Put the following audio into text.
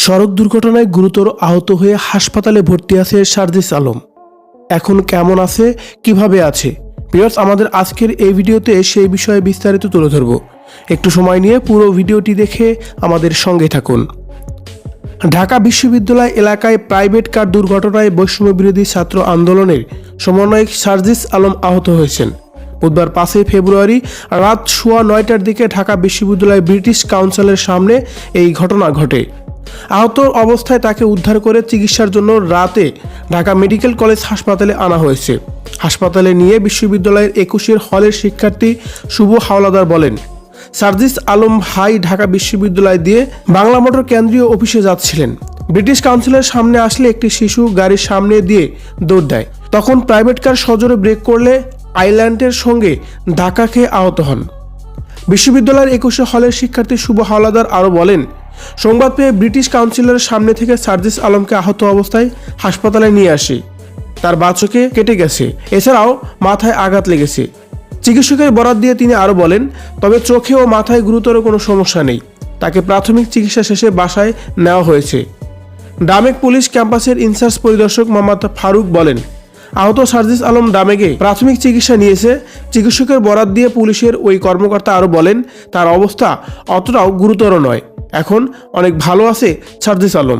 সড়ক দুর্ঘটনায় গুরুতর আহত হয়ে হাসপাতালে ভর্তি আছে সার্জিস আলম। এখন কেমন আছে, কিভাবে আছে? ভিউয়ার্স, আমাদের আজকের এই ভিডিওতে সেই বিষয়ে বিস্তারিত তুলে ধরব। একটু সময় নিয়ে পুরো ভিডিওটি দেখে আমাদের সঙ্গে থাকুন। ঢাকা বিশ্ববিদ্যালয় এলাকায় প্রাইভেট কার দুর্ঘটনায় বৈষম্য বিরোধী ছাত্র আন্দোলনের সমন্বয়ক সার্জিস আলম আহত হয়েছেন। বুধবার 5 ফেব্রুয়ারি রাত 9:15টার দিকে ঢাকা বিশ্ববিদ্যালয় ব্রিটিশ কাউন্সিলের সামনে এই ঘটনা ঘটে। আহত অবস্থায় তাকে উদ্ধার করে চিকিৎসার জন্য রাতে ঢাকা মেডিকেল কলেজ হাসপাতালে আনা হয়েছে। হাসপাতালে নিয়ে বিশ্ববিদ্যালয়ের 21 হলের শিক্ষার্থী শুভ হাওলাদার বলেন, সার্জিস আলম ভাই ঢাকা বিশ্ববিদ্যালয় দিয়ে বাংলা মোটর কেন্দ্রীয় অফিসে যাচ্ছিলেন। ব্রিটিশ কাউন্সিলের সামনে আসলে একটি শিশু গাড়ির সামনে দিয়ে দৌড় দেয়। তখন প্রাইভেট কার সজোরে ব্রেক করলে আইল্যান্ডের সঙ্গে ধাক্কা খেয়ে আহত হন। বিশ্ববিদ্যালয়ের 21 হলের শিক্ষার্থী শুভ হাওলাদার আরও বলেন, সংবাদ পেয়ে ব্রিটিশ কাউন্সিলের সামনে থেকে সার্জিস আলমকে আহত অবস্থায় হাসপাতালে নিয়ে আসি। তার বাঁ চোখে কেটে গেছে, এছাড়াও মাথায় আঘাত লেগেছে। চিকিৎসকের বরাত দিয়ে তিনি আরও বলেন, তবে চোখে ও মাথায় গুরুতর কোনো সমস্যা নেই। তাকে প্রাথমিক চিকিৎসা শেষে বাসায় নেওয়া হয়েছে। ডামেক পুলিশ ক্যাম্পাসের ইনচার্জ পরিদর্শক মোহাম্মদ ফারুক বলেন, আহত সার্জিস আলম ডামেকে প্রাথমিক চিকিৎসা নিয়েছে। চিকিৎসকের বরাত দিয়ে পুলিশের ওই কর্মকর্তা আরও বলেন, তার অবস্থা অতটাও গুরুতর নয়, এখন অনেক ভালো আছে সার্জিস আলম।